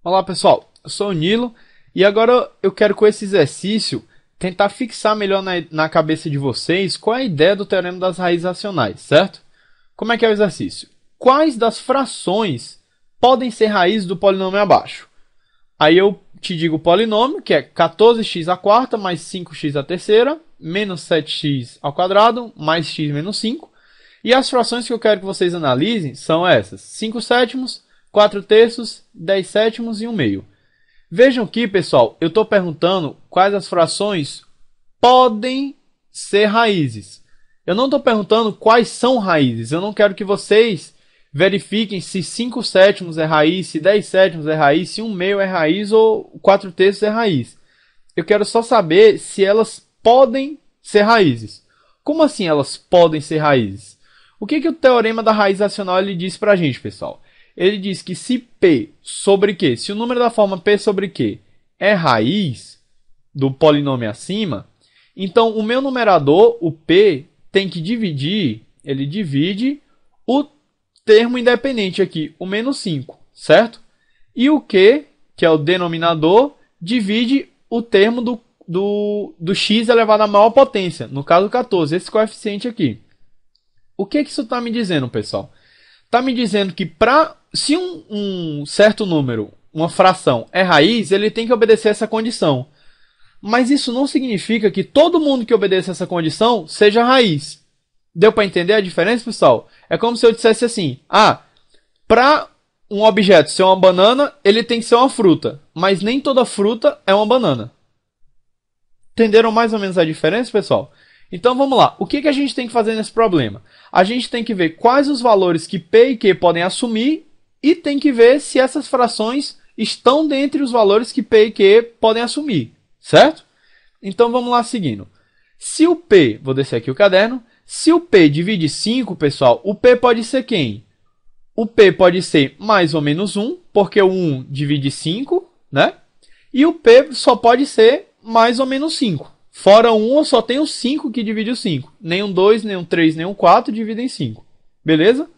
Olá pessoal, eu sou o Nilo e agora eu quero com esse exercício tentar fixar melhor na cabeça de vocês qual é a ideia do teorema das raízes racionais, certo? Como é que é o exercício? Quais das frações podem ser raízes do polinômio abaixo? Aí eu te digo o polinômio, que é 14x à quarta mais 5x à terceira, menos 7x ao quadrado, mais x menos 5. E as frações que eu quero que vocês analisem são essas: 5 sétimos, 4 terços, 10 sétimos e 1 meio. Vejam que, pessoal, eu estou perguntando quais as frações podem ser raízes. Eu não estou perguntando quais são raízes. Eu não quero que vocês verifiquem se 5 sétimos é raiz, se 10 sétimos é raiz, se 1 meio é raiz ou 4 terços é raiz. Eu quero só saber se elas podem ser raízes. Como assim elas podem ser raízes? O que o teorema da raiz racional ele diz para a gente, pessoal? Ele diz que se P sobre Q, se o número da forma P sobre Q é raiz do polinômio acima, então o meu numerador, o P, tem que dividir, ele divide o termo independente aqui, o menos 5, certo? E o Q, que é o denominador, divide o termo do x elevado à maior potência, no caso 14, esse coeficiente aqui. O que isso está me dizendo, pessoal? Está me dizendo que se um certo número, uma fração, é raiz, ele tem que obedecer essa condição. Mas isso não significa que todo mundo que obedeça essa condição seja raiz. Deu para entender a diferença, pessoal? É como se eu dissesse assim: para um objeto ser uma banana, ele tem que ser uma fruta. Mas nem toda fruta é uma banana. Entenderam mais ou menos a diferença, pessoal? Então vamos lá. O que a gente tem que fazer nesse problema? A gente tem que ver quais os valores que P e Q podem assumir e tem que ver se essas frações estão dentre os valores que P e Q podem assumir, certo? Então vamos lá seguindo. Se o P, vou descer aqui o caderno, se o P divide 5, pessoal, o P pode ser quem? O P pode ser mais ou menos 1, porque o 1 divide 5, né? E o P só pode ser mais ou menos 5. Fora 1, eu só tenho 5 que divide o 5. Nem um 2, nem um 3, nem um 4 dividem 5. Beleza?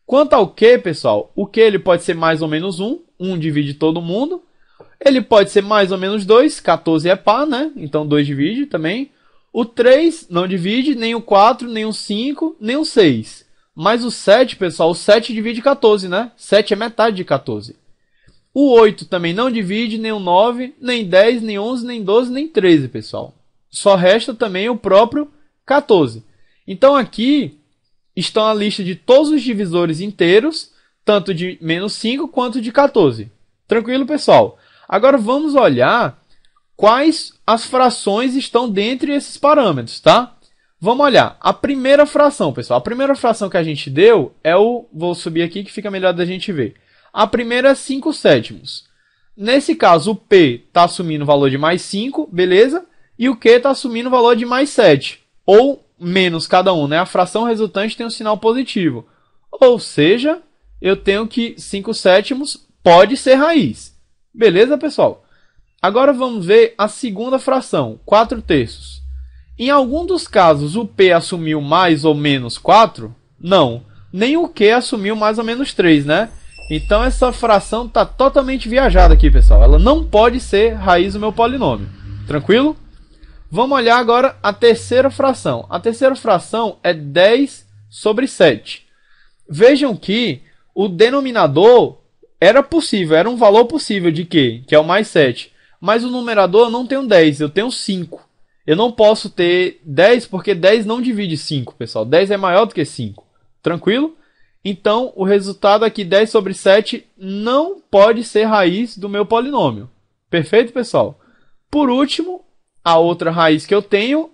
Quanto ao Q, pessoal, o Q ele pode ser mais ou menos 1. 1 divide todo mundo. Ele pode ser mais ou menos 2. 14 é par, né? Então 2 divide também. O 3 não divide, nem o 4, nem o 5, nem o 6. Mas o 7, pessoal, o 7 divide 14, né? 7 é metade de 14. O 8 também não divide, nem o 9, nem 10, nem 11, nem 12, nem 13, pessoal. Só resta também o próprio 14. Então aqui estão a lista de todos os divisores inteiros, tanto de menos 5 quanto de 14. Tranquilo, pessoal? Agora vamos olhar quais as frações estão dentre esses parâmetros, tá? Vamos olhar. A primeira fração, pessoal. A primeira fração que a gente deu é o... Vou subir aqui que fica melhor da gente ver. A primeira é 5 sétimos. Nesse caso, o P está assumindo o valor de mais 5, beleza? E o Q está assumindo o valor de mais 7. Ou menos cada um, né? A fração resultante tem um sinal positivo. Ou seja, eu tenho que 5 sétimos pode ser raiz. Beleza, pessoal? Agora vamos ver a segunda fração, 4 terços. Em algum dos casos, o P assumiu mais ou menos 4? Não. Nem o Q assumiu mais ou menos 3, né? Então essa fração está totalmente viajada aqui, pessoal. Ela não pode ser raiz do meu polinômio. Tranquilo? Vamos olhar agora a terceira fração. A terceira fração é 10 sobre 7. Vejam que o denominador era possível, era um valor possível de Q, que é o mais 7. Mas o numerador eu não tenho 10, eu tenho 5. Eu não posso ter 10 porque 10 não divide 5, pessoal. 10 é maior do que 5. Tranquilo? Então, o resultado aqui, 10 sobre 7, não pode ser raiz do meu polinômio. Perfeito, pessoal? Por último, a outra raiz que eu tenho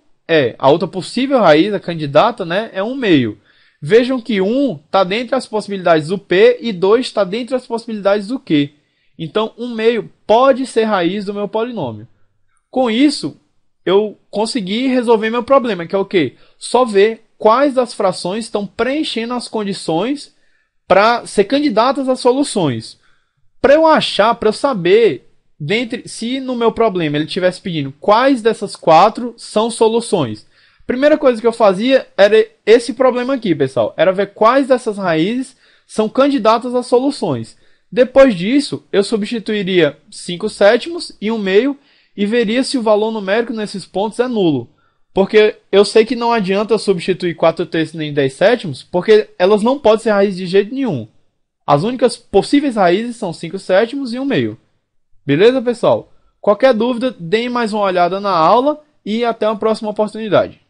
a outra possível raiz, a candidata, né, é 1 meio. Vejam que 1 está dentro das possibilidades do P e 2 está dentro das possibilidades do Q. Então, 1 meio pode ser raiz do meu polinômio. Com isso, eu consegui resolver meu problema, que é o quê? Só ver quais das frações estão preenchendo as condições para ser candidatas a soluções. Para eu achar, para eu saber, se no meu problema ele estivesse pedindo quais dessas 4 são soluções. Primeira coisa que eu fazia era esse problema aqui, pessoal. Era ver quais dessas raízes são candidatas a soluções. Depois disso, eu substituiria 5 sétimos e 1 meio e veria se o valor numérico nesses pontos é nulo. Porque eu sei que não adianta eu substituir 4 terços nem 10 sétimos, porque elas não podem ser raízes de jeito nenhum. As únicas possíveis raízes são 5 sétimos e 1 meio. Beleza, pessoal? Qualquer dúvida, deem mais uma olhada na aula e até a próxima oportunidade.